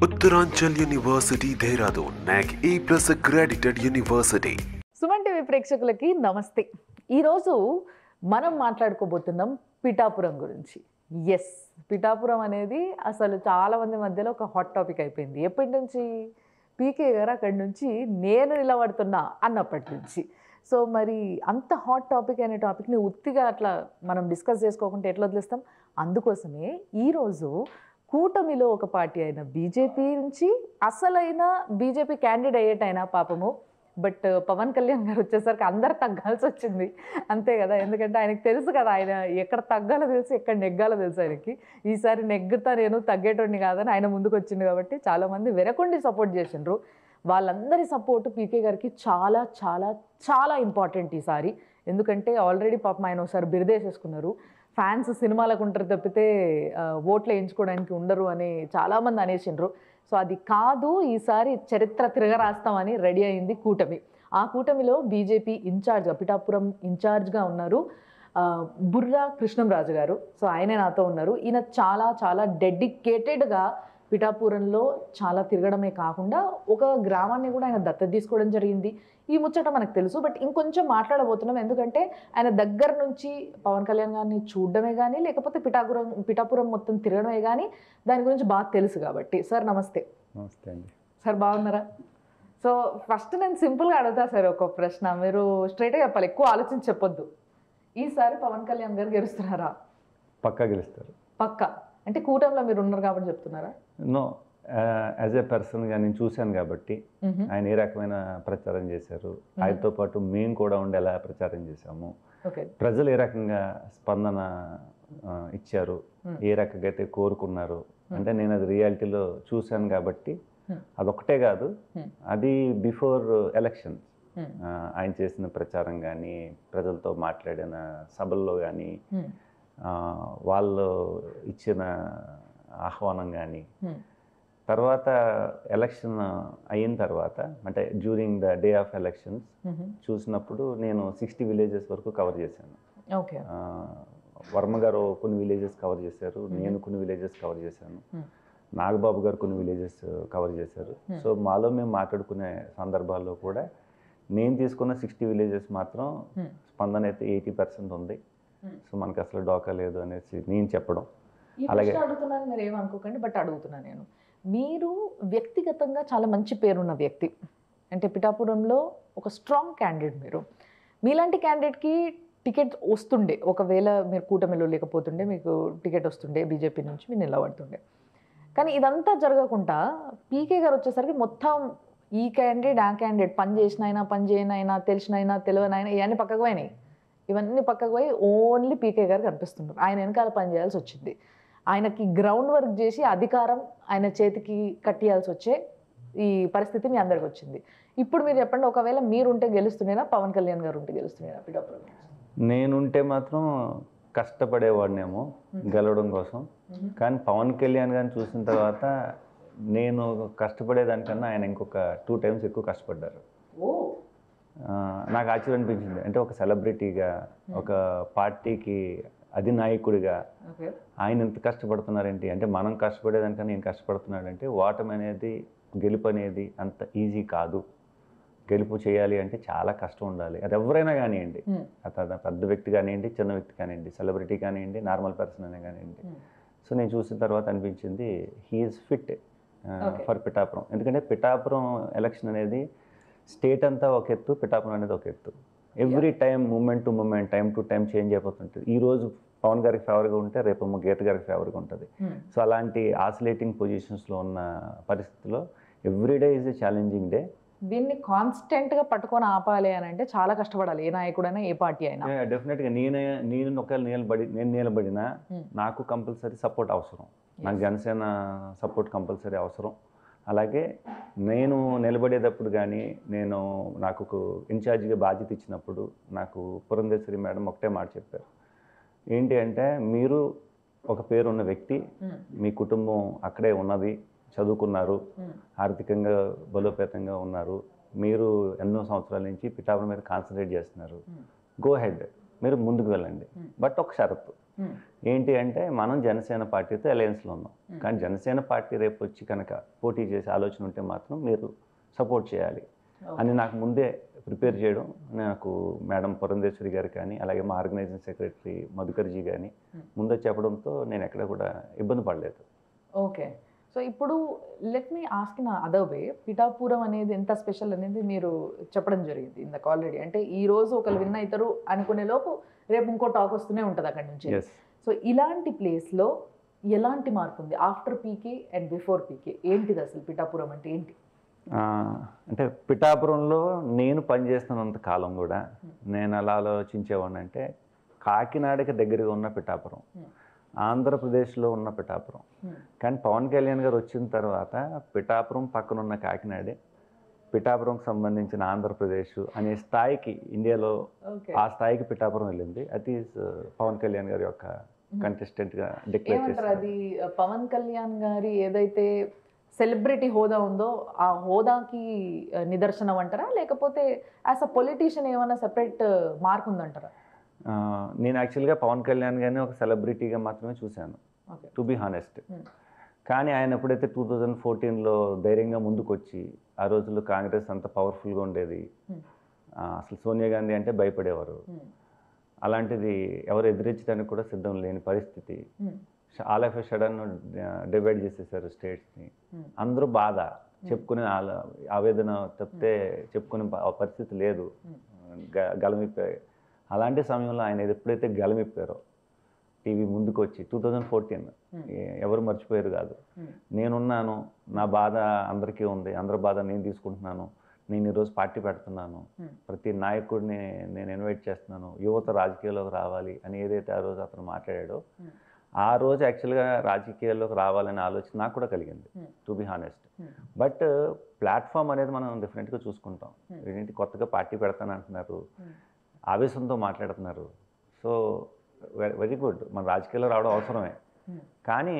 Uttaranchal University, Dehradun, NAC A+ accredited university. Suman TV ప్రేక్షకులకి నమస్తే. ఈరోజు మనం మాట్లాడుకోబోతున్నాం పిఠాపురం గురించి. ఎస్, పిఠాపురం అనేది అసలు చాలామంది మధ్యలో ఒక హాట్ టాపిక్ అయిపోయింది. ఎప్పటి నుంచి? పీకే గారు అక్కడి నుంచి నేను నిలబడుతున్నా అన్నప్పటి నుంచి. సో మరి అంత హాట్ టాపిక్ అనే టాపిక్ని ఉత్తిగా అట్లా మనం డిస్కస్ చేసుకోకుండా ఎట్లా వదిలేస్తాం? అందుకోసమే ఈరోజు కూటమిలో ఒక పార్టీ అయిన బీజేపీ నుంచి అసలైన బీజేపీ క్యాండిడేట్ అయినా పాపము బట్ పవన్ కళ్యాణ్ గారు వచ్చేసరికి అందరు తగ్గాల్సి వచ్చింది, అంతే కదా. ఎందుకంటే ఆయనకు తెలుసు కదా, ఆయన ఎక్కడ తగ్గాలో తెలుసు, ఎక్కడ నెగ్గాలో తెలుసు ఆయనకి. ఈసారి నెగ్గుతా నేను తగ్గేటోడిని కాదని ఆయన ముందుకు వచ్చింది కాబట్టి చాలామంది వెనకుండి సపోర్ట్ చేసిండ్రు. వాళ్ళందరి సపోర్ట్ పీకే గారికి చాలా చాలా చాలా ఇంపార్టెంట్ ఈసారి. ఎందుకంటే ఆల్రెడీ పాపం ఆయన ఒకసారి బిరుదేసేసుకున్నారు. ఫ్యాన్స్ సినిమాలకు ఉంటారు తప్పితే ఓట్లు వేయించుకోవడానికి ఉండరు అని చాలామంది అనేసిండ్రు. సో అది కాదు, ఈసారి చరిత్ర తిరగరాస్తామని రెడీ అయింది కూటమి. ఆ కూటమిలో బీజేపీ ఇన్ఛార్జ్గా, పిఠాపురం ఇన్ఛార్జ్గా ఉన్నారు బుర్రా కృష్ణంరాజు గారు. సో ఆయనే నాతో ఉన్నారు. ఈయన చాలా చాలా డెడికేటెడ్గా పిఠాపురంలో చాలా తిరగడమే కాకుండా ఒక గ్రామాన్ని కూడా ఆయన దత్తత తీసుకోవడం జరిగింది. ఈ ముచ్చట మనకు తెలుసు, బట్ ఇంకొంచెం మాట్లాడబోతున్నాం. ఎందుకంటే ఆయన దగ్గర నుంచి పవన్ కళ్యాణ్ గారిని చూడడమే కానీ, లేకపోతే పిఠాపురం మొత్తం తిరగడమే కానీ దాని గురించి బాగా తెలుసు కాబట్టి. సార్ నమస్తే. నమస్తే అండి. సార్ బాగున్నారా? సో ఫస్ట్ నేను సింపుల్గా అడుగుతా సార్ ఒక ప్రశ్న, మీరు స్ట్రైట్గా చెప్పాలి, ఎక్కువ ఆలోచించి చెప్పొద్దు. ఈసారి పవన్ కళ్యాణ్ గారు గెలుస్తున్నారా? పక్కా గెలుస్తారు. పక్కా అంటే కూటమిలో మీరు ఉన్నారు కాబట్టి చెప్తున్నారా? నో, యాజ్ ఏ పర్సన్గా నేను చూశాను కాబట్టి ఆయన ఏ రకమైన ప్రచారం చేశారు, ఆయనతో పాటు మేము కూడా ఉండి ఎలా ప్రచారం చేశాము, ప్రజలు ఏ రకంగా స్పందన ఇచ్చారు, ఏ రకంగా అయితే కోరుకున్నారు అంటే నేను అది రియాలిటీలో చూశాను కాబట్టి అదొక్కటే కాదు, అది బిఫోర్ ఎలక్షన్స్ ఆయన చేసిన ప్రచారం కానీ, ప్రజలతో మాట్లాడిన సభల్లో కానీ, వాళ్ళు ఇచ్చిన ఆహ్వానం కానీ, తర్వాత ఎలక్షన్ అయిన తర్వాత అంటే during the day of elections చూసినప్పుడు నేను 60 విలేజెస్ వరకు కవర్ చేశాను. వర్మ గారు కొన్ని విలేజెస్ కవర్ చేశారు, నేను కొన్ని విలేజెస్ కవర్ చేశాను, నాగబాబు గారు కొన్ని విలేజెస్ కవర్ చేశారు. సో మాలో మేము మాట్లాడుకునే సందర్భాల్లో కూడా నేను తీసుకున్న 60 విలేజెస్ మాత్రం స్పందన అయితే 80% ఉంది. సో మనకు అసలు డోకా లేదు అనేసి నేను చెప్పడం. అలాగే అడుగుతున్నాను, మీరు ఏమనుకోకండి, బట్ అడుగుతున్నాను నేను. మీరు వ్యక్తిగతంగా చాలా మంచి పేరున్న వ్యక్తి, అంటే పిఠాపురంలో ఒక స్ట్రాంగ్ క్యాండిడేట్. మీరు మీలాంటి క్యాండిడేట్కి టికెట్ వస్తుండే, ఒకవేళ మీరు కూటమిలో లేకపోతుండే మీకు టికెట్ వస్తుండే, బీజేపీ నుంచి మీరు నిలబడుతుండే. కానీ ఇదంతా జరగకుండా పీకే గారు వచ్చేసరికి మొత్తం ఈ క్యాండిడేట్ ఆ క్యాండిడేట్ పని చేసినైనా పని చేయనైనా తెలిసినైనా తెలియనైనా ఇవన్నీ పక్కకు పోయినాయి. ఇవన్నీ పక్కకు పోయి ఓన్లీ పీకే గారు కనిపిస్తున్నారు. ఆయన వెనకాల పని చేయాల్సి వచ్చింది. ఆయనకి గ్రౌండ్ వర్క్ చేసి అధికారం ఆయన చేతికి కట్టియాల్సి వచ్చే ఈ పరిస్థితి మీ అందరికి వచ్చింది. ఇప్పుడు మీరు చెప్పండి, ఒకవేళ మీరుంటే గెలుస్తున్నారా, పవన్ కళ్యాణ్ గారు ఉంటే గెలుస్తున్నారా పిఠాపురం? నేనుంటే మాత్రం కష్టపడేవాడినేమో గెలవడం కోసం, కానీ పవన్ కళ్యాణ్ గారిని చూసిన తర్వాత నేను కష్టపడేదానికన్నా ఆయన ఇంకొక 2 times ఎక్కువ కష్టపడ్డారు. నాకు ఆశ్చర్యం అనిపించింది. అంటే ఒక సెలబ్రిటీగా, ఒక పార్టీకి అధినాయకుడిగా ఆయన ఎంత కష్టపడుతున్నారేంటి అంటే, మనం కష్టపడేదానికన్నా నేను కష్టపడుతున్నాడంటే ఓటమి అనేది, గెలుపు అనేది అంత ఈజీ కాదు. గెలుపు చేయాలి అంటే చాలా కష్టం ఉండాలి. అది ఎవరైనా కానివ్వండి, అతను పెద్ద వ్యక్తి కానివ్వండి, చిన్న వ్యక్తి కానివ్వండి, సెలబ్రిటీ కానివ్వండి, నార్మల్ పర్సన్ అనే కానివ్వండి. సో నేను చూసిన తర్వాత అనిపించింది హీఈస్ ఫిట్ ఫర్ పిఠాపురం. ఎందుకంటే పిఠాపురం ఎలక్షన్ అనేది స్టేట్ అంతా ఒక ఎత్తు, పిఠాపురం అనేది ఒక ఎత్తు. Every time moment to moment, time to time change అయిపోతుంటుంది. ఈరోజు పవన్ గారికి ఫేవర్గా ఉంటే రేపేమో గీత గారికి ఫేవర్గా ఉంటుంది. సో అలాంటి ఆసిలేటింగ్ పొజిషన్స్లో ఉన్న పరిస్థితుల్లో everyday is a challenging day. దీన్ని కాన్స్టెంట్గా పట్టుకొని ఆపాలి అని అంటే చాలా కష్టపడాలి, ఏ నాయకుడైనా ఏ పార్టీ అయినా. డెఫినెట్గా నేను ఒకవేళ నిలబడినా నాకు కంపల్సరీ సపోర్ట్ అవసరం. నాకు జనసేన సపోర్ట్ కంపల్సరీ అవసరం. అలాగే నేను నిలబడేటప్పుడు కానీ, నాకు ఇన్ఛార్జిగా బాధ్యత ఇచ్చినప్పుడు నాకు పురంధేశ్వరి మేడం ఒకటే మాట చెప్పారు. ఏంటి అంటే, మీరు ఒక పేరున్న వ్యక్తి, మీ కుటుంబం అక్కడే ఉన్నది, చదువుకున్నారు, ఆర్థికంగా బలోపేతంగా ఉన్నారు, మీరు ఎన్నో సంవత్సరాల నుంచి పిఠాపురం మీద కాన్సన్ట్రేట్ చేస్తున్నారు, గో హెడ్, మీరు ముందుకు వెళ్ళండి. బట్ ఒక షరతు ఏంటి అంటే, మనం జనసేన పార్టీతో అలయన్స్లో ఉన్నాం, కానీ జనసేన పార్టీ రేపు వచ్చి కనుక పోటీ చేసే ఆలోచన ఉంటే మాత్రం మీరు సపోర్ట్ చేయాలి అని నాకు ముందే ప్రిపేర్ చేయడం, నాకు మేడం పురంధేశ్వరి గారు కానీ అలాగే మా ఆర్గనైజింగ్ సెక్రటరీ మధుకర్జీ కానీ ముందే చెప్పడంతో నేను ఎక్కడ కూడా ఇబ్బంది పడలేదు. ఓకే. సో ఇప్పుడు let me ask in other way, Pithapuram అనేది ఎంత స్పెషల్ అనేది మీరు చెప్పడం జరిగింది ఇందాక ఆల్రెడీ. అంటే ఈ రోజు ఒకరు విన్ అవుతారు అనుకునే లోపు రేపు ఇంకో టాక్ వస్తూనే ఉంటుంది అక్కడి నుంచి. సో ఇలాంటి ప్లేస్లో ఎలాంటి మార్పు ఉంది ఆఫ్టర్ పీకే అండ్ బిఫోర్ పీకే? ఏంటిది అసలు పిఠాపురం అంటే ఏంటి? అంటే పిఠాపురంలో నేను పనిచేస్తున్నంత కాలం కూడా నేను అలా ఆలోచించేవాడిని అంటే, కాకినాడకి దగ్గరగా ఉన్న పిఠాపురం, ఆంధ్రప్రదేశ్లో ఉన్న పిఠాపురం. కానీ పవన్ కళ్యాణ్ గారు వచ్చిన తర్వాత పిఠాపురం పక్కన ఉన్న కాకినాడే పిఠాపురంకి సంబంధించిన ఆంధ్రప్రదేశ్ అనే స్థాయికి, ఇండియాలో ఆ స్థాయికి పిఠాపురం వెళ్ళింది. అది పవన్ కళ్యాణ్ గారి యొక్క కంటెస్టెంట్గా డిక్లేర్ చేశారు. అది పవన్ కళ్యాణ్ గారి ఏదైతే సెలబ్రిటీ హోదా ఉందో ఆ హోదాకి నిదర్శనం అంటారా, లేకపోతే యాజ్ అ పొలిటీషియన్ ఏమైనా సెపరేట్ మార్క్ ఉందంటారా? నేను యాక్చువల్గా పవన్ కళ్యాణ్ గారిని ఒక సెలబ్రిటీగా మాత్రమే చూశాను, టు బీ హానెస్ట్. కానీ ఆయన ఎప్పుడైతే 2014లో ధైర్యంగా ముందుకు వచ్చి, ఆ రోజుల్లో కాంగ్రెస్ అంత పవర్ఫుల్గా ఉండేది, అసలు సోనియా గాంధీ అంటే భయపడేవారు, అలాంటిది ఎవరు ఎదిరించడానికి కూడా సిద్ధం లేని పరిస్థితి, all of a sudden divide చేసేసారు స్టేట్స్ని. అందరూ బాధ చెప్పుకునే ఆవేదన తప్పితే చెప్పుకునే పరిస్థితి లేదు, గలమిప్పాయి. అలాంటి సమయంలో ఆయన ఎప్పుడైతే గలమిప్పారో టీవీ ముందుకు వచ్చి 2014 ఎవరు మర్చిపోయారు కాదు, నేనున్నాను, నా బాధ అందరికీ ఉంది, అందరి బాధ నేను తీసుకుంటున్నాను, నేను ఈరోజు పార్టీ పెడుతున్నాను, ప్రతి నాయకుడిని నేను ఇన్వైట్ చేస్తున్నాను, యువత రాజకీయాల్లోకి రావాలి అని ఏదైతే ఆ రోజు అతను మాట్లాడాడో, ఆ రోజు యాక్చువల్గా రాజకీయాల్లోకి రావాలనే ఆలోచన నాకు కూడా కలిగింది, to be honest. But platform అనేది మనం డిఫరెంట్గా చూసుకుంటాం. ఏంటి కొత్తగా పార్టీ పెడతాను అంటున్నారు, ఆవేశంతో మాట్లాడుతున్నారు. సో వెరీ గుడ్, మన రాజకీయాల్లో రావడం అవసరమే, కానీ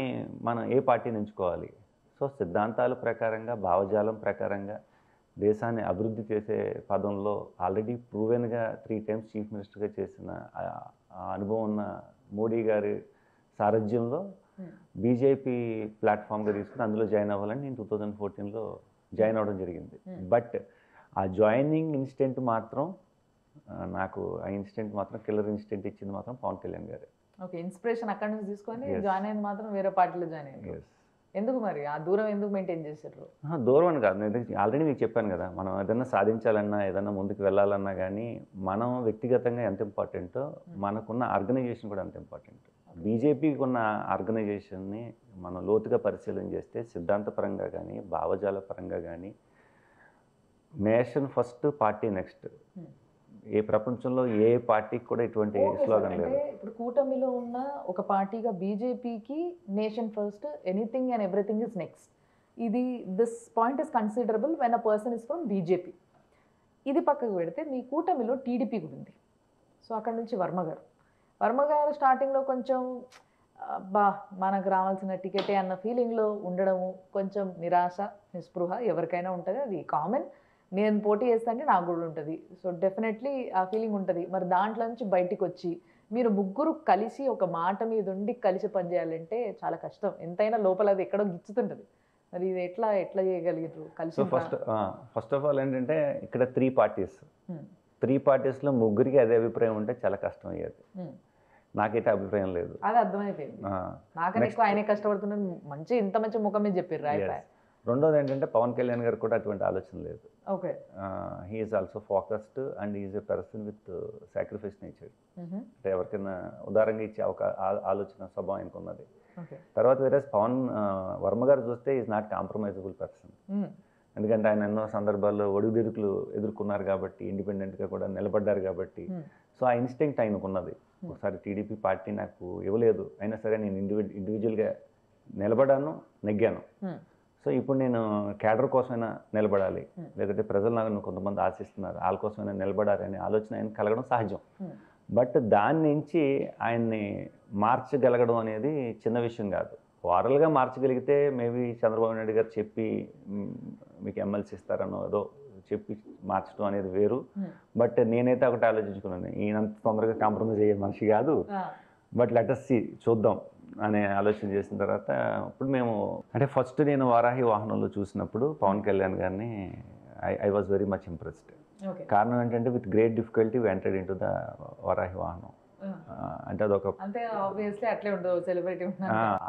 మనం ఏ పార్టీని ఎంచుకోవాలి? సో సిద్ధాంతాల ప్రకారంగా, భావజాలం ప్రకారంగా దేశాన్ని అభివృద్ధి చేసే పదంలో ఆల్రెడీ ప్రూవెన్గా 3 times చీఫ్ మినిస్టర్గా చేసిన అనుభవం ఉన్న మోడీ గారి సారథ్యంలో బీజేపీ ప్లాట్ఫామ్గా తీసుకుని అందులో జాయిన్ అవ్వాలని నేను 2014లో జాయిన్ అవ్వడం జరిగింది. బట్ ఆ జాయినింగ్ ఇన్స్టెంట్ మాత్రం నాకు, ఆ ఇన్స్టెంట్ మాత్రం కిల్లర్ ఇన్స్టెంట్ ఇచ్చింది మాత్రం పవన్ కళ్యాణ్ గారు. ఓకే, ఇన్స్పిరేషన్ అక్కడ నుంచి తీసుకొని జాయిన్ అయింది మాత్రం వేరే పార్టీలో జాయిన్ అయ్యారు. ఎందుకు మరి ఆ దూరం ఎందుకు మెయింటైన్ చేశారు? దూరం అని కాదు, నేను ఆల్రెడీ మీకు చెప్పాను కదా, మనం ఏదైనా సాధించాలన్నా ఏదైనా ముందుకు వెళ్ళాలన్నా కానీ మనం వ్యక్తిగతంగా ఎంత ఇంపార్టెంటో మనకున్న ఆర్గనైజేషన్ కూడా అంత ఇంపార్టెంట్. బీజేపీకి ఉన్న ఆర్గనైజేషన్ని మనం లోతుగా పరిశీలన చేస్తే సిద్ధాంతపరంగా కానీ, భావజాల పరంగా కానీ, నేషన్ ఫస్ట్ పార్టీ నెక్స్ట్, ఏ ప్రపంచంలో ఏ పార్టీకి కూడా ఇటువంటి స్లోగన్ లేదు. ఇప్పుడు కూటమిలో ఉన్న ఒక పార్టీగా బీజేపీకి nation first, anything and everything is next. ఇది this point is considerable when a person is from BJP. ఇది పక్కకు పెడితే మీ కూటమిలో టీడీపీ కూడా ఉంది. సో అక్కడ నుంచి వర్మ గారు స్టార్టింగ్లో కొంచెం బా మనకు రావాల్సిన టికెటే అన్న ఫీలింగ్లో ఉండడము, కొంచెం నిరాశ నిస్పృహ ఎవరికైనా ఉంటుంది, అది కామన్. నేను పోటీ చేస్తా అంటే నాకు కూడా ఉంటుంది. సో డెఫినెట్లీ ఆ ఫీలింగ్ ఉంటుంది. మరి దాంట్లో నుంచి బయటికి వచ్చి మీరు ముగ్గురు కలిసి ఒక మాట మీద ఉండి కలిసి పనిచేయాలంటే చాలా కష్టం, ఎంతైనా లోపల అది ఎక్కడో గిచ్చుతుంటుంది. మరి ఇది ఎట్లా చేయగలిగారు కలిసి? ఫస్ట్ ఆఫ్ ఆల్ ఏంటంటే ఇక్కడ 3 parties, 3 parties-లో ముగ్గురికి అదే అభిప్రాయం ఉంటే చాలా కష్టం అయ్యేది. నాకైతే అభిప్రాయం లేదు, అది అర్థమైపోయింది. నాకనే ఎక్కువ ఆయనే కష్టపడుతున్నాను, ఇంత మంచి ముఖం మీద చెప్పారు రాయిపాయ్. రెండోది ఏంటంటే పవన్ కళ్యాణ్ గారు కూడా అటువంటి ఆలోచన లేదు. Okay, he is also focused and is a person with sacrifice nature. అంటే ఎవరికైనా ఉదారంగా ఇచ్చే ఒక ఆలోచన స్వభావం ఆయనకు ఉన్నది. తర్వాత వేరే పవన్ వర్మ గారు చూస్తే ఈజ్ నాట్ కాంప్రమైజబుల్ పర్సన్. ఎందుకంటే ఆయన ఎన్నో సందర్భాల్లో ఒడిదుడుకులు ఎదుర్కొన్నారు కాబట్టి, ఇండిపెండెంట్గా కూడా నిలబడ్డారు కాబట్టి, సో ఆ ఇన్స్టింక్ట్ ఆయనకు ఉన్నది. ఒకసారి టీడీపీ పార్టీ నాకు ఇవ్వలేదు, అయినా సరే నేను ఇండివిజువల్గా నిలబడాను, నెగ్గాను. సో ఇప్పుడు నేను క్యాడర్ కోసమైనా నిలబడాలి, లేదంటే ప్రజలు నాకు కొంతమంది ఆశిస్తున్నారు, వాళ్ళ కోసమైనా నిలబడాలి అనే ఆలోచన ఆయన కలగడం సహజం. బట్ దాని నుంచి ఆయన్ని మార్చగలగడం అనేది చిన్న విషయం కాదు. ఓవరాల్గా మార్చగలిగితే మేబీ చంద్రబాబు నాయుడు గారు చెప్పి మీకు ఎమ్మెల్సీ ఇస్తారనో ఏదో చెప్పి మార్చడం అనేది వేరు. బట్ నేనైతే ఒకటి ఆలోచించుకున్నాను, ఈయనంత తొందరగా కాంప్రమైజ్ అయ్యే మనిషి కాదు, బట్ లెట్ అస్ సీ, చూద్దాం అనే ఆలోచన చేసిన తర్వాత ఇప్పుడు మేము అంటే ఫస్ట్ నేను వారాహి వాహనంలో చూసినప్పుడు పవన్ కళ్యాణ్ గారిని I was very much impressed. కారణం ఏంటంటే with great difficulty we entered into the Varahi వాహనం. అంటే అదొక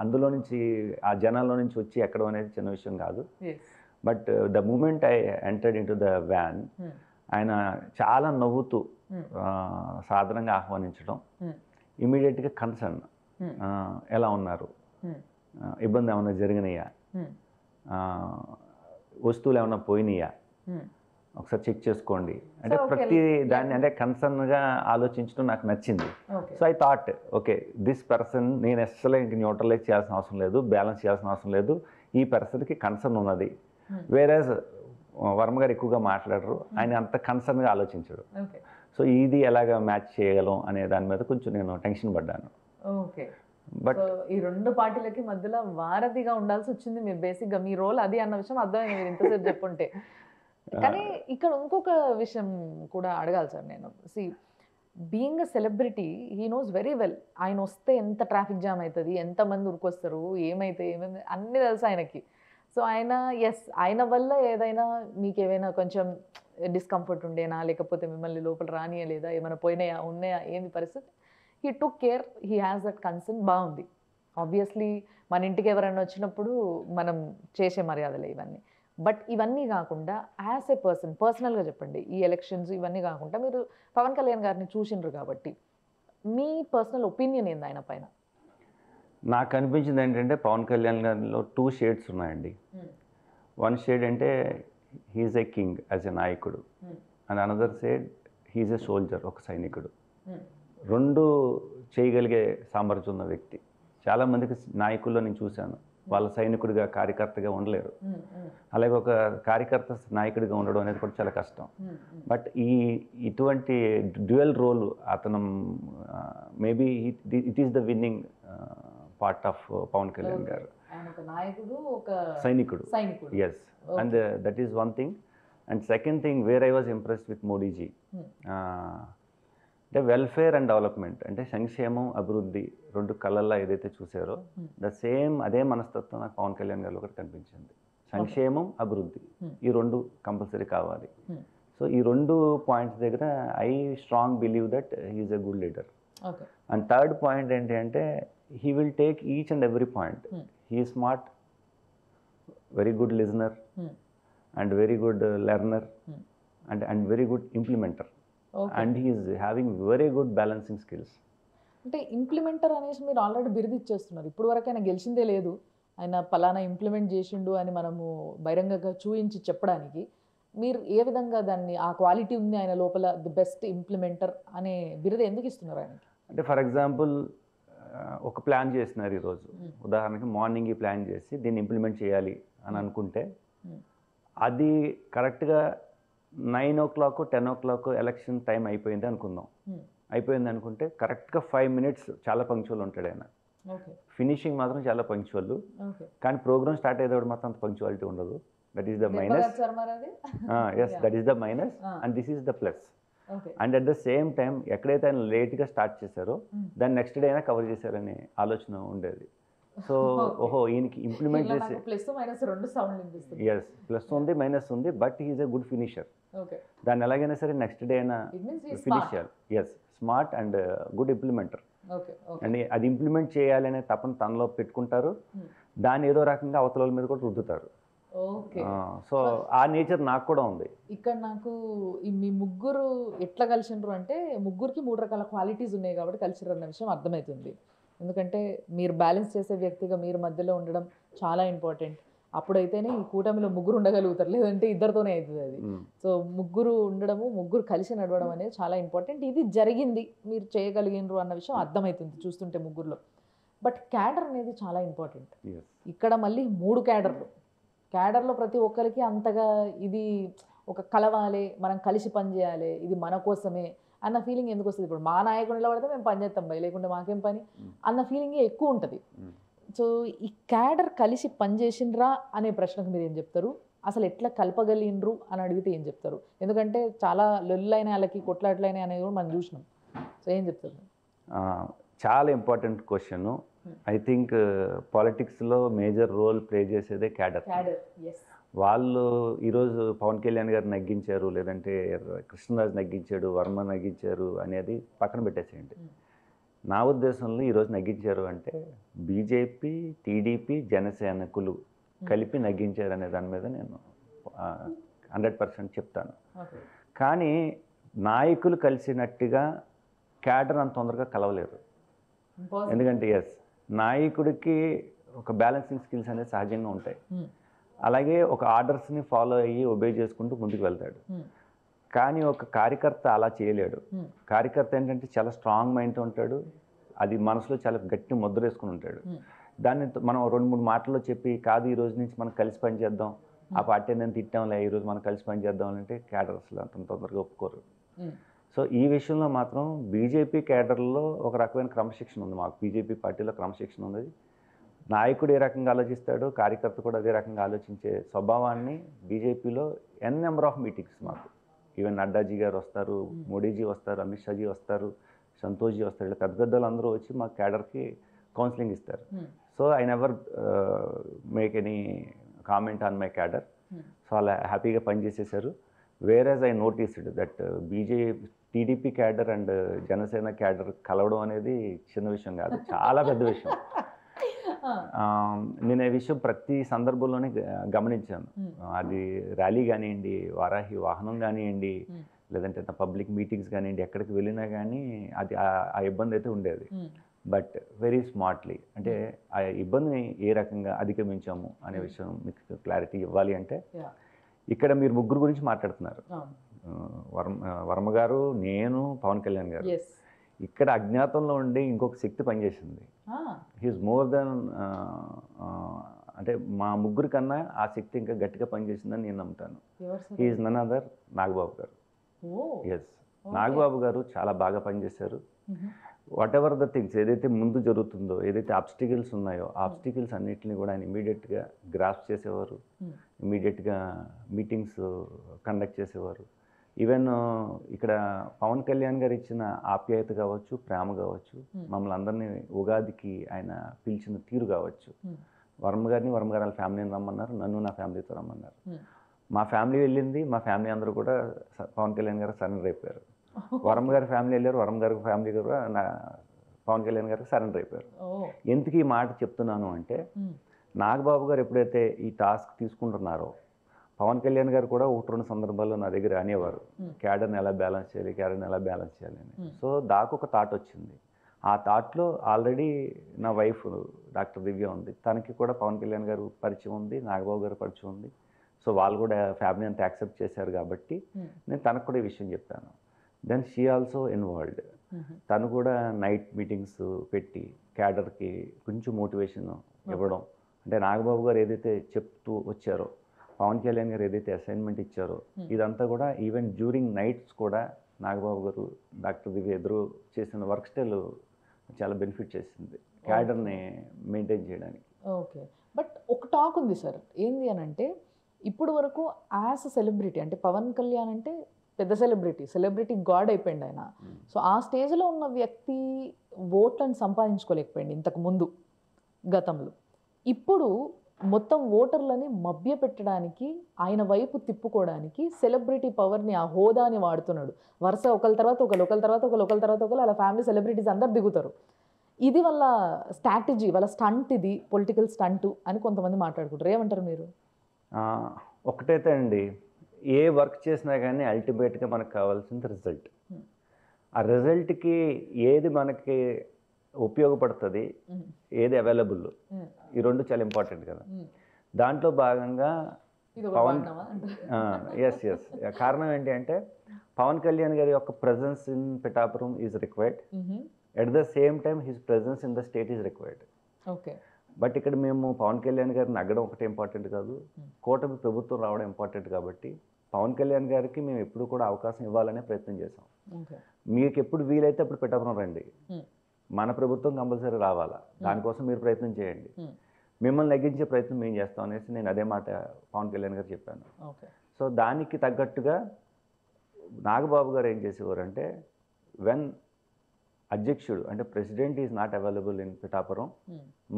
అందులో నుంచి ఆ జనాల్లో నుంచి వచ్చి ఎక్కడం అనేది చిన్న విషయం కాదు. But the moment I entered into the van, ఆయన చాలా నవ్వుతూ సాధారణంగా ఆహ్వానించడం, ఇమీడియట్గా కన్సర్న్, ఎలా ఉన్నారు, ఇబ్బంది ఏమైనా జరిగినాయా, వస్తువులు ఏమైనా పోయినాయా, ఒకసారి చెక్ చేసుకోండి అంటే ప్రతి దాన్ని అంటే కన్సర్న్గా ఆలోచించడం నాకు నచ్చింది. So I thought okay this person, నేను అసలు ఇంక న్యూట్రలైజ్ చేయాల్సిన అవసరం లేదు, బ్యాలెన్స్ చేయాల్సిన అవసరం లేదు, ఈ పర్సన్కి కన్సర్న్ ఉన్నది. వేరేజ్ వర్మ గారు ఎక్కువగా మాట్లాడరు, ఆయన అంత కన్సర్న్గా ఆలోచించడు. సో ఇది ఎలాగ మ్యాచ్ చేయగలం అనే దాని మీద కొంచెం నేను టెన్షన్ పడ్డాను. ఓకే, బట్ ఈ రెండు పార్టీలకి మధ్యలో వారధిగా ఉండాల్సి వచ్చింది మీరు. బేసిక్గా మీ రోల్ అది అన్న విషయం అర్థమైంది మీరు ఇంతసేపు చెప్పుంటే. కానీ ఇక్కడ ఇంకొక విషయం కూడా అడగాలి సార్ నేను. See, being a celebrity, he knows very well ఆయన వస్తే ఎంత ట్రాఫిక్ జామ్ అవుతుంది, ఎంతమంది ఉరికొస్తారు, ఏమైతే ఏమైంది అన్నీ తెలుసు ఆయనకి. సో ఆయన ఆయన వల్ల ఏదైనా మీకు ఏమైనా కొంచెం డిస్కంఫర్ట్ ఉండేనా, లేకపోతే మిమ్మల్ని లోపల రానియలేదా, ఏమైనా పోయినాయా, ఉన్నాయా, ఏంది పరిస్థితి? He took care, he has that concern. బాగుంది. ఆబ్వియస్లీ మన ఇంటికి ఎవరైనా వచ్చినప్పుడు మనం చేసే మర్యాదలే ఇవన్నీ. బట్ ఇవన్నీ కాకుండా యాజ్ ఏ పర్సనల్గా చెప్పండి, ఈ ఎలక్షన్స్ ఇవన్నీ కాకుండా మీరు పవన్ కళ్యాణ్ గారిని చూసిండ్రు కాబట్టి మీ పర్సనల్ ఒపీనియన్ ఏంది ఆయన పైన? నాకు అనిపించింది ఏంటంటే పవన్ కళ్యాణ్ గారిలో 2 షేడ్స్ ఉన్నాయండి. వన్ షేడ్ అంటే he's a king as a నాయకుడు, and another shade he's a soldier, ఒక సైనికుడు. రెండు చేయగలిగే సామర్థ్యం ఉన్న వ్యక్తి. చాలామందికి నాయకుల్లో నేను చూశాను, వాళ్ళ సైనికుడిగా కార్యకర్తగా ఉండలేరు. అలాగే ఒక కార్యకర్త నాయకుడిగా ఉండడం అనేది కూడా చాలా కష్టం. బట్ ఇటువంటి డ్యూయల్ రోల్ అతను maybe it is the winning part of Pawan Kalyan garu. సైనికుడు, yes, and that is one thing. And second thing where I was impressed with Modiji, అంటే వెల్ఫేర్ అండ్ డెవలప్మెంట్, అంటే సంక్షేమం అభివృద్ధి రెండు కళ్ళల్లో ఏదైతే చూసారో ద సేమ్ అదే మనస్తత్వం నాకు పవన్ కళ్యాణ్ గారిలో ఒకటి కనిపించింది. సంక్షేమం అభివృద్ధి ఈ రెండు కంపల్సరీ కావాలి. సో ఈ రెండు పాయింట్స్ దగ్గర I strong believe that he's a good leader. And third point ఏంటి అంటే he will take each and every point. He smart, very good listener, and very good learner, and very good implementer. And he is having very good balancing skills. అంటే implementer అనేసి మీరు already బిరుదు ఇచ్చేస్తున్నారు. ఇప్పుడు వరకు ఆయన గెలిచిందే లేదు, ఆయన పలానా ఇంప్లిమెంట్ చేసిండు అని మనము బహిరంగంగా చూయించి చెప్పడానికి మీరు ఏ విధంగా దాన్ని, ఆ క్వాలిటీ ఉంది ఆయన లోపల, ది బెస్ట్ ఇంప్లిమెంటర్ అనే బిరుదు ఎందుకు ఇస్తున్నారు ఆయనకి? అంటే ఫర్ ఎగ్జాంపుల్ ఒక ప్లాన్ చేస్తున్నారు ఈరోజు, ఉదాహరణకి మార్నింగ్ ఈ ప్లాన్ చేసి దీన్ని ఇంప్లిమెంట్ చేయాలి అని అనుకుంటే అది కరెక్ట్గా 9 o'clock 10 o'clock ఎలక్షన్ టైం అయిపోయింది అనుకుందాం. అయిపోయింది అనుకుంటే కరెక్ట్గా 5 minutes చాలా పంక్చువల్ ఉంటాడు ఆయన. ఫినిషింగ్ మాత్రం చాలా పంక్చువల్, కానీ ప్రోగ్రామ్ స్టార్ట్ అయ్యేటప్పుడు మాత్రం అంత పంక్చువాలిటీ ఉండదు. That is the minus. Yes, that is the minus and this is the plus. And at the same time ఎక్కడైతే ఆయన లేట్గా స్టార్ట్ చేశారో దాన్ని నెక్స్ట్ డే అయినా కవర్ చేశారనే ఆలోచన ఉండేది. సో ఓహో ఈయనకి ఇంప్లిమెంట్ చేసి ఎస్ ప్లస్ ఉంది మైనస్ ఉంది, but he's a good finisher. దాన్ని ఎలాగైనా సరే నెక్స్ట్ డే అయినా ఫినిష్ చేయాలి. Yes, smart and good implementer. And అది ఇంప్లిమెంట్ చేయాలనే తపన తనలో పెట్టుకుంటారు, దాన్ని ఏదో రకంగా అవతల మీద కూడా రుద్దుతారు. సో ఆ నేచర్ నాకు కూడా ఉంది. ఇక్కడ నాకు మీ ముగ్గురు ఎట్లా కలిసినారు అంటే ముగ్గురికి 3 రకాల క్వాలిటీస్ ఉన్నాయి కాబట్టి కలిసినారు అన్న విషయం అర్థమవుతుంది. ఎందుకంటే మీరు బ్యాలెన్స్ చేసే వ్యక్తిగా మీరు మధ్యలో ఉండడం చాలా ఇంపార్టెంట్. అప్పుడైతేనే ఈ కూటమిలో ముగ్గురు ఉండగలుగుతారు, లేదంటే ఇద్దరితోనే అవుతుంది అది. సో ముగ్గురు ఉండడము, ముగ్గురు కలిసి నడవడం అనేది చాలా ఇంపార్టెంట్. ఇది జరిగింది, మీరు చేయగలిగినరు అన్న విషయం అర్థమవుతుంది చూస్తుంటే ముగ్గురులో. బట్ క్యాడర్ అనేది చాలా ఇంపార్టెంట్. ఇక్కడ మళ్ళీ 3 క్యాడర్లో ప్రతి ఒక్కరికి అంతగా ఇది ఒక కలవాలి, మనం కలిసి పనిచేయాలి, ఇది మన కోసమే అన్న ఫీలింగ్ ఎందుకు వస్తుంది? ఇప్పుడు మా నాయకుడు నిలబడితే మేము పని చేస్తాం భయ, లేకుంటే మాకేం పని అన్న ఫీలింగే ఎక్కువ ఉంటుంది. సో ఈ క్యాడర్ కలిసి పనిచేసిండ్రా అనే ప్రశ్నకు మీరు ఏం చెప్తారు? అసలు ఎట్లా కలపగలిగినరు అని అడిగితే ఏం చెప్తారు? ఎందుకంటే చాలా లొల్లైన వాళ్ళకి కొట్లాట్లైన అనేది కూడా మనం చూసినాం. సో ఏం చెప్తారు? చాలా ఇంపార్టెంట్ క్వశ్చన్. ఐ థింక్ పాలిటిక్స్లో మేజర్ రోల్ ప్లే చేసేదే క్యాడర్. వాళ్ళు ఈరోజు పవన్ కళ్యాణ్ గారు నగ్గించారు, లేదంటే కృష్ణరాజు నగ్గించాడు, వర్మ నగ్గించారు అనేది పక్కన పెట్టేసేయండి. నా ఉద్దేశంలో ఈరోజు నగ్గించారు అంటే బీజేపీ, టీడీపీ, జనసేనకులు కలిపి నగ్గించారు అనే దాని మీద నేను 100% చెప్తాను. కానీ నాయకులు కలిసినట్టుగా క్యాడర్ అంత తొందరగా కలవలేరు. ఎందుకంటే నాయకుడికి ఒక బ్యాలెన్సింగ్ స్కిల్స్ అనేది సహజంగా ఉంటాయి. అలాగే ఒక ఆర్డర్స్ని ఫాలో అయ్యి ఒబే చేసుకుంటూ ముందుకు వెళ్తాడు. కానీ ఒక కార్యకర్త అలా చేయలేడు. కార్యకర్త ఏంటంటే చాలా స్ట్రాంగ్ మైండ్తో ఉంటాడు. అది మనసులో చాలా గట్టి ముద్ర వేసుకుని ఉంటాడు. దాన్ని మనం 2-3 మాటల్లో చెప్పి కాదు ఈ రోజు నుంచి మనం కలిసి పనిచేద్దాం, ఆ పార్టీ నేను తిట్టాంలే ఈరోజు మనం కలిసి పనిచేద్దాం అంటే క్యాడర్ అసలు అంత తొందరగా ఒప్పుకోరు. సో ఈ విషయంలో మాత్రం బీజేపీ క్యాడర్లో ఒక రకమైన క్రమశిక్షణ ఉంది. మాకు బీజేపీ పార్టీలో క్రమశిక్షణ ఉంది. నాయకుడు ఏ రకంగా ఆలోచిస్తాడో కార్యకర్త కూడా అదే రకంగా ఆలోచించే స్వభావాన్ని బీజేపీలో నెంబర్ ఆఫ్ మీటింగ్స్ మాకు ఈవెన్ నడ్డాజీ గారు వస్తారు, మోడీజీ వస్తారు, అమిత్ షాజీ వస్తారు, సంతోష్జీ వస్తారు, ఇలా పెద్ద పెద్దలు అందరూ వచ్చి మా క్యాడర్కి కౌన్సిలింగ్ ఇస్తారు. So I never make any comment on my cadre. So అలా హ్యాపీగా పనిచేసేసారు. Whereas I noticed that TDP cadre and Janasena cadre కలవడం అనేది చిన్న విషయం కాదు, చాలా పెద్ద విషయం. నేను ఈ విషయం ప్రతి సందర్భంలోనే గమనించాను. అది ర్యాలీ కానివ్వండి, వారాహి వాహనం కానివ్వండి, లేదంటే పబ్లిక్ మీటింగ్స్ కానివ్వండి, ఎక్కడికి వెళ్ళినా కానీ అది ఆ ఇబ్బంది అయితే ఉండేది. బట్ వెరీ స్మార్ట్లీ అంటే ఆ ఇబ్బందిని ఏ రకంగా అధిగమించాము అనే విషయం మీకు క్లారిటీ ఇవ్వాలి అంటే ఇక్కడ మీరు ముగ్గురు గురించి మాట్లాడుతున్నారు. వర్మ గారు, నేను, పవన్ కళ్యాణ్ గారు. ఇక్కడ అజ్ఞాతంలో ఉండి ఇంకొక శక్తి పనిచేసింది. హీఈస్ మోర్ దెన్ అంటే మా ముగ్గురు కన్నా ఆ శక్తి ఇంకా గట్టిగా పనిచేసిందని నేను నమ్ముతాను. హీఈస్ నన్ అదర్ నాగబాబు గారు. నాగబాబు గారు చాలా బాగా పనిచేశారు. వాట్ ఎవర్ ద థింగ్స్ ఏదైతే ముందు జరుగుతుందో, ఏదైతే ఆబ్స్టికల్స్ ఉన్నాయో ఆబ్స్టికల్స్ అన్నింటినీ కూడా ఆయన ఇమీడియట్గా గ్రాస్ప్ చేసేవారు. ఇమీడియట్గా మీటింగ్స్ కండక్ట్ చేసేవారు. ఈవెన్ ఇక్కడ పవన్ కళ్యాణ్ గారు ఇచ్చిన ఆప్యాయత కావచ్చు, ప్రేమ కావచ్చు, మమ్మల్ని అందరినీ ఉగాదికి ఆయన పిలిచిన తీరు కావచ్చు. వర్మ గారిని, వర్మ గారి ఫ్యామిలీని రమ్మన్నారు, నన్ను నా ఫ్యామిలీతో రమ్మన్నారు. మా ఫ్యామిలీ వెళ్ళింది, మా ఫ్యామిలీ అందరూ కూడా పవన్ కళ్యాణ్ గారు సరెండర్ అయిపోయారు. వర్మ గారి ఫ్యామిలీ వెళ్ళారు, వర్మ గారి ఫ్యామిలీ కూడా పవన్ కళ్యాణ్ గారికి సరెండర్ అయిపోయారు. ఎందుకు ఈ మాట చెప్తున్నాను అంటే నాగబాబు గారు ఎప్పుడైతే ఈ టాస్క్ తీసుకుంటున్నారో పవన్ కళ్యాణ్ గారు కూడా 1-2 సందర్భాల్లో నా దగ్గర అనేవారు, క్యాడర్ని ఎలా బ్యాలెన్స్ చేయాలి, క్యాడర్ని ఎలా బ్యాలెన్స్ చేయాలి అని. సో దాకా ఒక థాట్ వచ్చింది. ఆ థాట్లో ఆల్రెడీ నా వైఫ్ డాక్టర్ దివ్య ఉంది, తనకి కూడా పవన్ కళ్యాణ్ గారు పరిచయం ఉంది, నాగబాబు గారు పరిచయం ఉంది. సో వాళ్ళు కూడా ఫ్యామిలీ అంతా యాక్సెప్ట్ చేశారు కాబట్టి నేను తనకు కూడా ఈ విషయం చెప్పాను. Then she also involved. తను కూడా నైట్ మీటింగ్స్ పెట్టి క్యాడర్కి కొంచెం మోటివేషన్ ఇవ్వడం. అంటే నాగబాబు గారు ఏదైతే చెప్తూ వచ్చారో, పవన్ కళ్యాణ్ గారు ఏదైతే అసైన్మెంట్ ఇచ్చారో, ఇదంతా కూడా ఈవెన్ డ్యూరింగ్ నైట్స్ కూడా నాగబాబు గారు, డాక్టర్ దివ్య ఎదురు చేసిన వర్క్ స్టైల్ చాలా బెనిఫిట్ చేసింది క్యాడర్ని మెయింటైన్ చేయడానికి. ఓకే, బట్ ఒక టాక్ ఉంది సార్, ఏంది అని అంటే ఇప్పుడు వరకు యాజ్ అ సెలబ్రిటీ అంటే పవన్ కళ్యాణ్ అంటే పెద్ద సెలబ్రిటీ గాడ్ అయిపోయింది ఆయన. సో ఆ స్టేజ్లో ఉన్న వ్యక్తి ఓట్లను సంపాదించుకోలేకపోయింది ఇంతకు ముందు గతంలో. ఇప్పుడు మొత్తం ఓటర్లని మభ్య పెట్టడానికి, ఆయన వైపు తిప్పుకోవడానికి సెలబ్రిటీ పవర్ని, ఆ హోదాని వాడుతున్నాడు. వరుస ఒకరి తర్వాత ఒకరు అలా ఫ్యామిలీ సెలబ్రిటీస్ అందరు దిగుతారు. ఇది వాళ్ళ స్ట్రాటజీ, వాళ్ళ స్టంట్, ఇది పొలిటికల్ స్టంట్ అని కొంతమంది మాట్లాడుకుంటారు. ఏమంటారు మీరు? ఒకటైతే అండి, ఏ వర్క్ చేసినా కానీ అల్టిమేట్గా మనకు కావాల్సింది రిజల్ట్. ఆ రిజల్ట్కి ఏది మనకి ఉపయోగపడుతుంది, ఏది అవైలబుల్, ఈ రెండు చాలా ఇంపార్టెంట్ కదా. దాంట్లో భాగంగా ఎస్ కారణం ఏంటి అంటే పవన్ కళ్యాణ్ గారి యొక్క presence in Pithapuram is required. At the same time his presence in the state is required. Okay, but ఇక్కడ మేము పవన్ కళ్యాణ్ గారిని అగ్గడం ఒకటే ఇంపార్టెంట్ కాదు, కూటమి ప్రభుత్వం రావడం ఇంపార్టెంట్. కాబట్టి పవన్ కళ్యాణ్ గారికి మేము ఎప్పుడు కూడా అవకాశం ఇవ్వాలనే ప్రయత్నం చేసాం. మీకు ఎప్పుడు వీలైతే అప్పుడు పిఠాపురం రండి, మన ప్రభుత్వం కంపల్సరీ రావాలా, దానికోసం మీరు ప్రయత్నం చేయండి, మిమ్మల్ని నెగ్గించే ప్రయత్నం మేము చేస్తాం అనేసి నేను అదే మాట పవన్ కళ్యాణ్ గారు చెప్పాను. సో దానికి తగ్గట్టుగా నాగబాబు గారు ఏం చేసేవారంటే, వెన్ అధ్యక్షుడు అంటే president is not available in Pithapuram,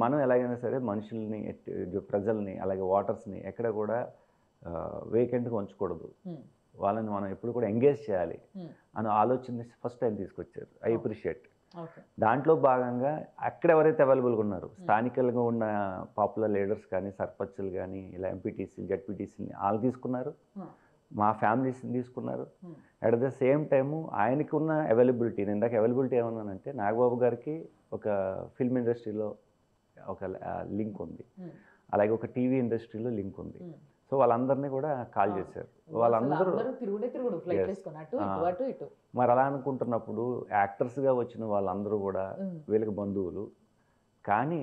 మనం ఎలాగైనా సరే మనుషుల్ని ప్రజల్ని అలాగే వాటర్స్ని ఎక్కడ కూడా వేకెంట్గా ఉంచకూడదు, వాళ్ళని మనం ఎప్పుడు కూడా ఎంగేజ్ చేయాలి అని ఆలోచన ఫస్ట్ టైం తీసుకొచ్చారు. I appreciate. దాంట్లో భాగంగా అక్కడ ఎవరైతే అవైలబుల్గా ఉన్నారో స్థానికలుగా ఉన్న పాపులర్ లీడర్స్ కానీ సర్పంచ్లు కానీ ఇలా ఎంపీటీసీలు జడ్పీటీసీని వాళ్ళు తీసుకున్నారు, మా ఫ్యామిలీస్ని తీసుకున్నారు. అట్ ద సేమ్ టైము ఆయనకు ఉన్న అవైలబిలిటీ, నేను ఇందాక అవైలబిలిటీ ఏమన్నానంటే నాగబాబు గారికి ఒక ఫిల్మ్ ఇండస్ట్రీలో ఒక లింక్ ఉంది, అలాగే ఒక టీవీ ఇండస్ట్రీలో లింక్ ఉంది. సో వాళ్ళందరినీ కూడా కాల్ చేశారు. వాళ్ళందరూ మరి అలా అనుకుంటున్నప్పుడు యాక్టర్స్గా వచ్చిన వాళ్ళందరూ కూడా వీళ్ళకి బంధువులు, కానీ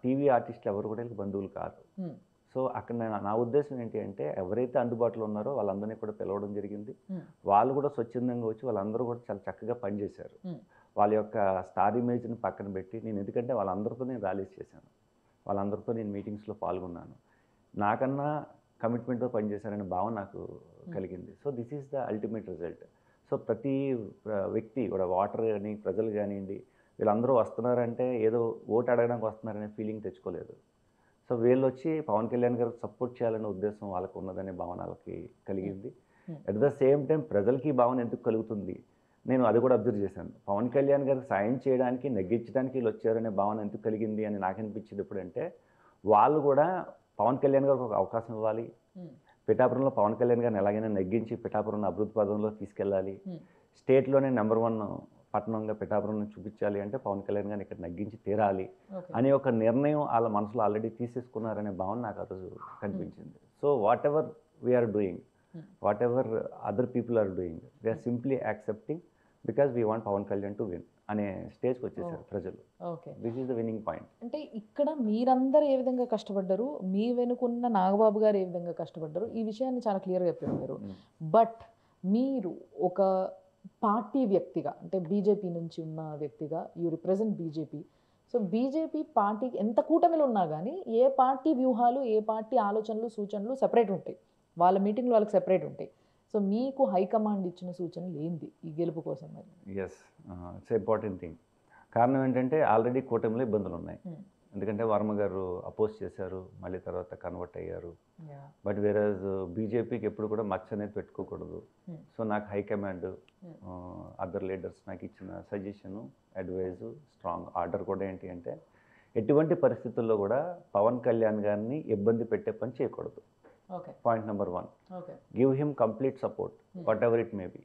టీవీ ఆర్టిస్టులు ఎవరు కూడా వీళ్ళకి బంధువులు కాదు. సో అక్కడ నా ఉద్దేశం ఏంటి అంటే, ఎవరైతే అందుబాటులో ఉన్నారో వాళ్ళందరినీ కూడా పిలవడం జరిగింది. వాళ్ళు కూడా స్వచ్ఛందంగా వచ్చి వాళ్ళందరూ కూడా చాలా చక్కగా పనిచేశారు. వాళ్ళ యొక్క స్టార్ ఇమేజ్ని పక్కన పెట్టి, నేను ఎందుకంటే వాళ్ళందరితో నేను ర్యాలీస్ చేశాను, వాళ్ళందరితో నేను మీటింగ్స్లో పాల్గొన్నాను, నాకన్నా కమిట్మెంట్తో పనిచేశారనే భావన నాకు కలిగింది. So this is the ultimate result. So ప్రతి వ్యక్తి కూడా వాటర్ కానీ ప్రజలు కానివ్వండి వీళ్ళందరూ వస్తున్నారంటే ఏదో ఓటు అడగడానికి వస్తున్నారనే ఫీలింగ్ తెచ్చుకోలేదు. సో వీళ్ళు వచ్చి పవన్ కళ్యాణ్ గారికి సపోర్ట్ చేయాలనే ఉద్దేశం వాళ్ళకు ఉన్నదనే భావన వాళ్ళకి కలిగింది. అట్ ద సేమ్ టైం ప్రజలకి ఈ భావన ఎందుకు కలుగుతుంది, నేను అది కూడా అబ్జర్వ్ చేశాను. పవన్ కళ్యాణ్ గారికి సాయం చేయడానికి నెగ్గించడానికి వీళ్ళు వచ్చారనే భావన ఎందుకు కలిగింది అని నాకు అనిపించింది. ఎప్పుడంటే వాళ్ళు కూడా పవన్ కళ్యాణ్ గారికి ఒక అవకాశం ఇవ్వాలి, పిఠాపురంలో పవన్ కళ్యాణ్ గారిని ఎలాగైనా నెగ్గించి పిఠాపురం అభివృద్ధి పదంలో తీసుకెళ్ళాలి, స్టేట్లోనే నెంబర్ 1 పట్టణంగా పిఠాపురం చూపించాలి అంటే పవన్ కళ్యాణ్ గారిని ఇక్కడ నెగ్గించి తీరాలి అనే ఒక నిర్ణయం వాళ్ళ మనసులో ఆల్రెడీ తీసేసుకున్నారనే భావన నాకు ఆ రోజు కనిపించింది. So whatever we are doing, whatever other people are doing, they are simply accepting because we want Pawan Kalyan to win అనే స్టేజ్కి వచ్చేసారు ప్రజలు. This is the winning point. అంటే ఇక్కడ మీరందరూ ఏ విధంగా కష్టపడ్డారు, మీ వెనుకున్న నాగబాబు గారు ఏ విధంగా కష్టపడ్డారు, ఈ విషయాన్ని చాలా క్లియర్గా చెప్పారు మీరు. బట్ మీరు ఒక పార్టీ వ్యక్తిగా, అంటే బీజేపీ నుంచి ఉన్న వ్యక్తిగా, you represent BJP. So BJP party ఎంత కూటమిలో ఉన్నా కానీ ఏ పార్టీ వ్యూహాలు, ఏ పార్టీ ఆలోచనలు, సూచనలు సెపరేట్ ఉంటాయి, వాళ్ళ మీటింగ్లు వాళ్ళకి సెపరేట్ ఉంటాయి. సో మీకు హైకమాండ్ ఇచ్చిన సూచనలు ఏంటి ఈ గెలుపు కోసం? మరి ఎస్, ఇట్స్ ఇంపార్టెంట్ థింగ్. కారణం ఏంటంటే ఆల్రెడీ కూటమిలో ఇబ్బందులు ఉన్నాయి. ఎందుకంటే వర్మ గారు అపోజ్ చేశారు, మళ్ళీ తర్వాత కన్వర్ట్ అయ్యారు. బట్ వేరేజ్ బీజేపీకి ఎప్పుడు కూడా మచ్చ అనేది పెట్టుకోకూడదు. సో నాకు హైకమాండ్ అదర్ లీడర్స్ నాకు ఇచ్చిన సజెషను, అడ్వైజు, స్ట్రాంగ్ ఆర్డర్ కూడా ఏంటి అంటే, ఎటువంటి పరిస్థితుల్లో కూడా పవన్ కళ్యాణ్ గారిని ఇబ్బంది పెట్టే పని చేయకూడదు. Point number 1, give him complete support what ever it may be.